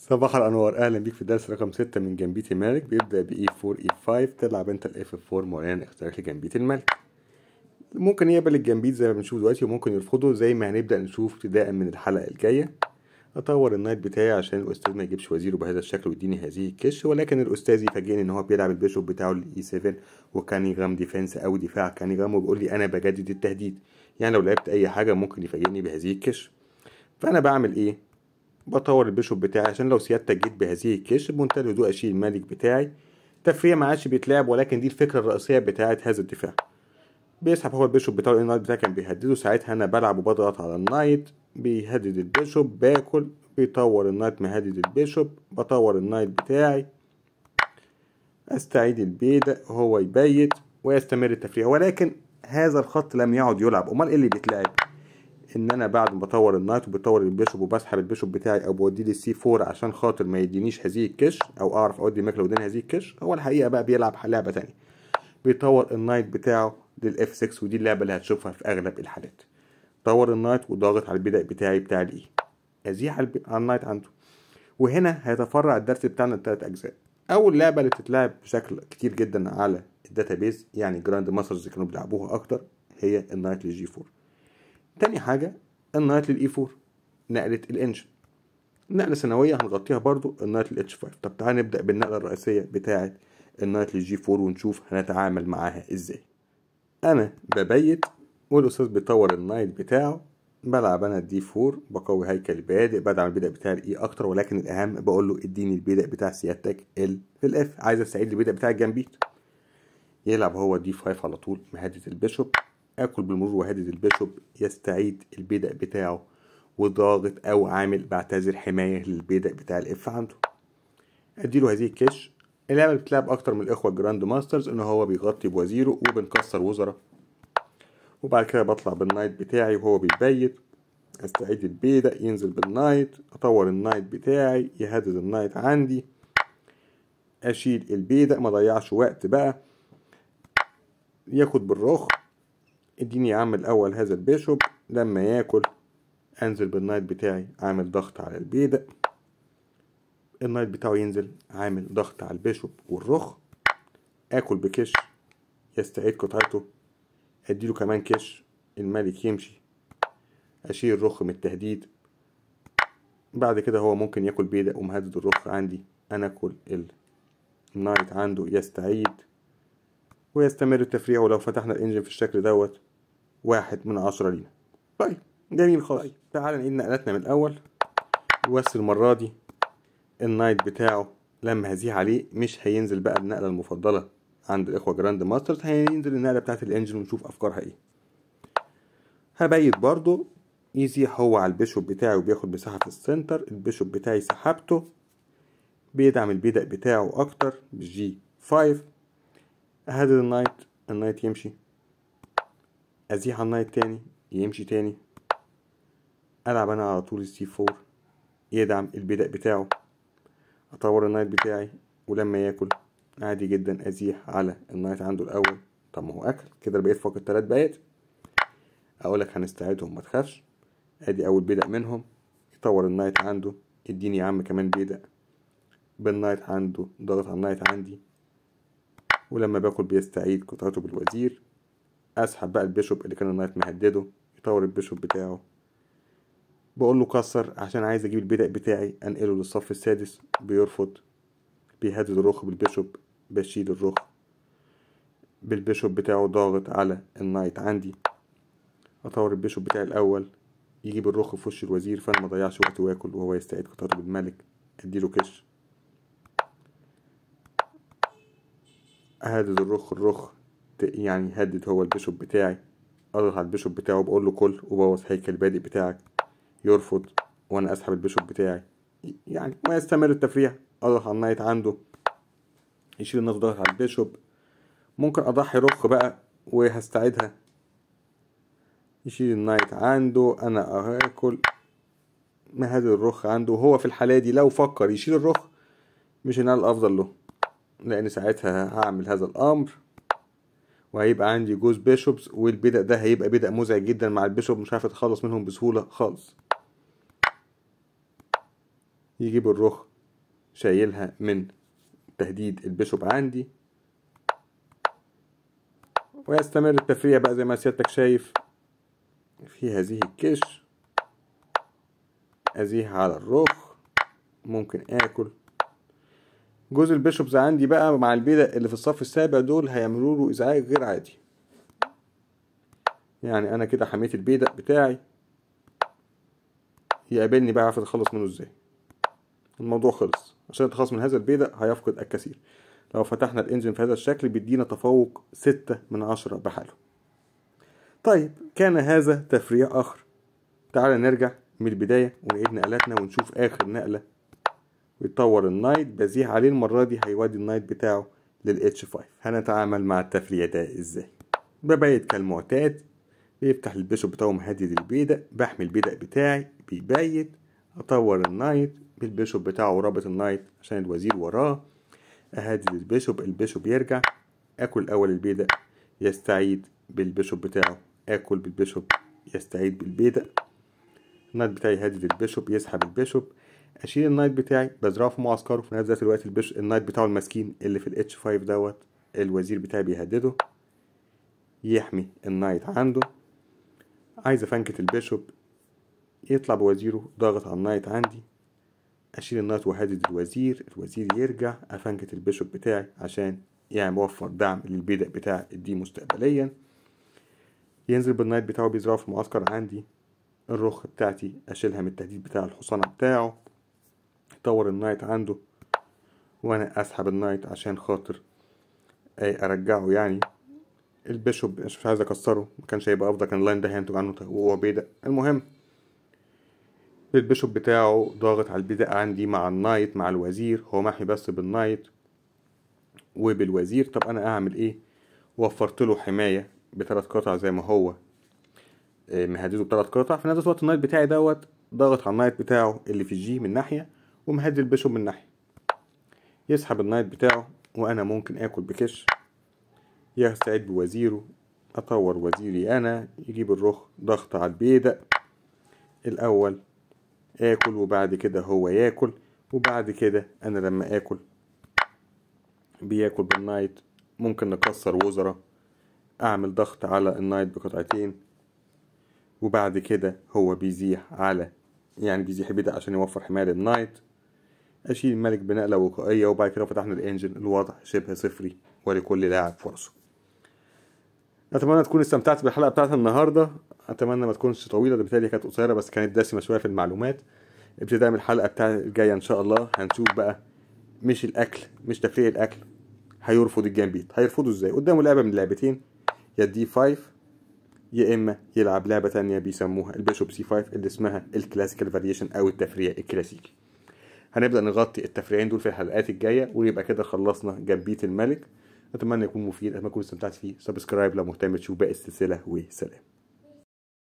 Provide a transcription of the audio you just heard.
صباح الأنوار، أهلا بيك في درس رقم 6 من جنبية الملك. بيبدأ ب E4 E5، تلعب أنت ال F4 معلنا اختيارك لجنبية الملك. ممكن يقبل الجنبيت زي ما بنشوف دلوقتي، وممكن يرفضه زي ما هنبدأ نشوف ابتداء من الحلقة الجاية. أطور النايت بتاعي عشان الأستاذ ما يجيبش وزيره بهذا الشكل ويديني هذه الكش، ولكن الأستاذ يفاجئني إن هو بيلعب البيشوب بتاعه ل E7 وكان يغام ديفense أو دفاع كان يغام، وبيقول لي أنا بجدد التهديد. يعني لو لعبت أي حاجة ممكن يفاجئني بهذه الكش. فأنا بعمل إيه؟ بطور البيشوب بتاعي عشان لو سيادتك جيت بهذه الكش بمنتهى الهدوء اشيل الملك بتاعي. تفريع ما عادش بيتلعب، ولكن دي الفكره الرئيسيه بتاعه هذا الدفاع. بيسحب هو البيشوب بتاعه، النايت بتاعي كان بيهدده، ساعتها انا بلعب وبضغط على النايت، بيهدد البيشوب، باكل، بيطور النايت، مهدد البيشوب، بطور النايت بتاعي، استعيد البيدق، هو يبيت ويستمر التفريع. ولكن هذا الخط لم يعد يلعب. امال ايه اللي بيتلعب؟ ان انا بعد ما بطور النايت وبطور البيشوب وبسحب البيشوب بتاعي او بوديه للسي 4 عشان خاطر ما يدينيش هذه الكش، او اعرف اودي الماك لو اداني هذه الكش، هو الحقيقه بقى بيلعب لعبه تانية. بيطور النايت بتاعه للاف 6، ودي اللعبه اللي هتشوفها في اغلب الحالات. طور النايت وضاغط على البدء بتاعي بتاع الاي، ازيح على النايت عنده. وهنا هيتفرع الدرس بتاعنا لثلاث اجزاء. اول لعبه اللي بتتلعب بشكل كتير جدا على الداتابيز، يعني جراند ماسترز كانوا بيلعبوها اكتر، هي النايت للجي 4. تاني حاجة النايت للإي 4، نقلة الإنجن، نقلة سنوية هنغطيها برضو النايت للإتش 5. طب تعالى نبدأ بالنقلة الرئيسية بتاعة النايت للجي 4 ونشوف هنتعامل معاها إزاي. أنا ببيت والأستاذ بيطور النايت بتاعه، بلعب أنا الدي 4، بقوي هيكل بادئ، بدعم البدء بتاع الإي أكتر، ولكن الأهم بقول له اديني البدء بتاع سيادتك ال في الإف، عايز أستعيد البدء بتاع الجنبيت. يلعب هو دي 5 على طول، مهدد البيشوب، اكل بالمرور وهدد البيشوب، يستعيد البدء بتاعه وضاغط او عامل بعتذر حماية للبدء بتاع الاف عنده. اديله هذه الكش. اللعبة بتلعب اكتر من الاخوة جراند ماسترز ان هو بيغطي بوزيره وبنكسر وزراء. وبعد كده بطلع بالنايت بتاعي وهو بيبيت، استعيد البيدق، ينزل بالنايت، اطور النايت بتاعي، يهدد النايت عندي، اشيل البيدق، ما ضيعش وقت بقى، ياخد بالرخ، اديني يا عم الاول هذا البيشوب، لما ياكل انزل بالنايت بتاعي عامل ضغط على البيدق، النايت بتاعه ينزل عامل ضغط على البيشوب والرخ، اكل بكش، يستعيد قطعته، اديله كمان كش، الملك يمشي، اشيل الرخ من التهديد. بعد كده هو ممكن ياكل بيدق ومهدد الرخ عندي، انا اكل النايت عنده، يستعيد ويستمر التفريع. ولو فتحنا الانجن في الشكل دوت 1/10 لينا. طيب جميل خالص. تعال نعيد نقلتنا من الاول. بس المرة دي النايت بتاعه لما هزيه عليه مش هينزل بقى النقلة المفضلة عند الإخوة جراند ماسترز، هينزل النقلة بتاعت الإنجن ونشوف أفكارها إيه. هبيت برضو، يزيح هو على البيشوب بتاعي وبياخد مساحة في السنتر، البيشوب بتاعي سحبته، بيدعم البيدق بتاعه أكتر بالجي 5، أهدد النايت، النايت يمشي، أزيح على النايت تاني، يمشي تاني، ألعب أنا على طول السي 4، يدعم البيدق بتاعه، اطور النايت بتاعي، ولما ياكل عادي جدا ازيح على النايت عنده الاول. طب ما هو اكل كده، بقيت فاقد 3 بقيت. اقولك هنستعيدهم ما تخافش. ادي اول بدأ منهم، يطور النايت عنده، اديني يا عم كمان بدأ بالنايت عنده، ضغط على النايت عندي، ولما باكل بيستعيد قطعته بالوزير. اسحب بقى البيشوب اللي كان النايت مهدده، يطور البيشوب بتاعه، بقول له كسر عشان عايز اجيب البدأ بتاعي انقله للصف السادس، بيرفض، بيهدد الرخ بالبيشوب، بشيل الرخ بالبيشوب بتاعه، ضاغط على النايت عندي، اطور البيشوب بتاعي الاول، يجيب الرخ في وش الوزير، فانا ما ضيعش وقت واكل وهو يستعيد قطعته بالملك، اديله كش، اهدد الرخ يعني هدد هو البيشوب بتاعي، اضغط على البيشوب بتاعه، بقول له كل وبوظ هيكل البادئ بتاعك، يرفض، وانا اسحب البيشوب بتاعي، يعني ما يستمر التفريع، اضغط على النايت عنده، يشيل الناس، ضغط على البيشوب، ممكن اضحي رخ بقى وهستعيدها، يشيل النايت عنده، انا هاكل، مهدد الرخ عنده. وهو في الحالة دي لو فكر يشيل الرخ مش هنال الافضل له، لان ساعتها هعمل هذا الامر وهيبقى عندي جوز بيشوبس، والبدء ده هيبقى بدء مزعج جدا مع البيشوب، مش عارف اتخلص منهم بسهولة خالص. يجيب الرخ شايلها من تهديد البيشوب عندي، ويستمر التفريع بقى زي ما سيادتك شايف في هذه الكش. أزيه على الرخ، ممكن آكل. جزء البيشوبز عندي بقى مع البيدق اللي في الصف السابع دول هيعملوا له إزعاج غير عادي. يعني أنا كده حميت البيدق بتاعي، يقابلني بقى عارف أتخلص منه إزاي. الموضوع خلص. عشان التخلص من هذا البيدق هيفقد الكثير. لو فتحنا الإنجن في هذا الشكل بيدينا تفوق 6/10 بحاله. طيب كان هذا تفريع آخر. تعال نرجع من البداية ونعيد نقلاتنا ونشوف آخر نقلة. ويتطور النايت، بزيه عليه المرة دي هيودي النايت بتاعه للH5. هنتعامل مع التفريع ده ازاي؟ ببيت كالمعتاد، بيفتح البيشوب بتاعه مهدد البيدق، بحمي البيدق بتاعي بيبيت، اطور النايت بالبيشوب بتاعه رابط النايت عشان الوزير وراه، اهدد البيشوب يرجع، اكل اول البيدق يستعيد بالبيشوب بتاعه، اكل بالبيشوب يستعيد بالبيدق، النايت بتاعي يهدد البيشوب يسحب البيشوب، اشيل النايت بتاعي بزرعه في معسكره. في نفس ذات الوقت النايت بتاعه المسكين اللي في الH5 دوت الوزير بتاعي بيهدده، يحمي النايت عنده. عايز افنكت البيشوب يطلع بوزيره ضاغط على النايت عندي، اشيل النايت وهدد الوزير يرجع، افنكت البيشوب بتاعي عشان يعني بوفر دعم للبيدق بتاع دي مستقبليا. ينزل بالنايت بتاعه بيزرعه في المعسكر عندي، الرخ بتاعتي اشيلها من التهديد بتاع الحصانة بتاعه، يطور النايت عنده وانا اسحب النايت عشان خاطر ارجعه. يعني البيشوب مش عايز اكسره، ما كانش هيبقى افضل، كان اللاين ده هينتج عنه وقوع بيدق. المهم البيشوب بتاعه ضاغط على البيدق عندي مع النايت مع الوزير، هو محمي بس بالنايت وبالوزير. طب انا اعمل ايه؟ وفرت له حماية ب3 قطع زي ما هو مهدده ب3 قطع. في نفس الوقت النايت بتاعي دوت ضاغط على النايت بتاعه اللي في الجي من ناحية ومهدد البيشوب من ناحية. يسحب النايت بتاعه وانا ممكن اكل بكش، يستعيد بوزيره، اطور وزيري انا، يجيب الرخ ضغط على البيدق الاول اكل، وبعد كده هو ياكل، وبعد كده انا لما اكل بياكل بالنايت. ممكن نكسر وزرة، اعمل ضغط على النايت بقطعتين، وبعد كده هو بيزيح على يعني بيزيح البيدق عشان يوفر حماية للنايت. اشيل الملك بنقلة وقائية، وبعد كده فتحنا الانجن الوضع شبه صفري ولكل لاعب فرصه. اتمنى تكون استمتعت بالحلقه بتاعت النهارده، اتمنى ما تكونش طويله، ده بالتالي كانت قصيره بس كانت دسمه شويه في المعلومات. ابتداء من الحلقه بتاعت الجايه ان شاء الله هنشوف بقى مش الاكل، مش تفريق الاكل، هيرفض الجامبيت. هيرفضه ازاي؟ قدامه لعبه من اللعبتين، يا D5 يا اما يلعب لعبه تانية بيسموها البيشوب C5 اللي اسمها الكلاسيكال فاريشن او التفريع الكلاسيكي. هنبدا نغطي التفريعين دول في الحلقات الجايه، ويبقى كده خلصنا جامبيت الملك. اتمنى يكون مفيد، اتمنى تكونوا استمتعت فيه. سبسكرايب لو مهتم تشوف باقي السلسله، وسلام.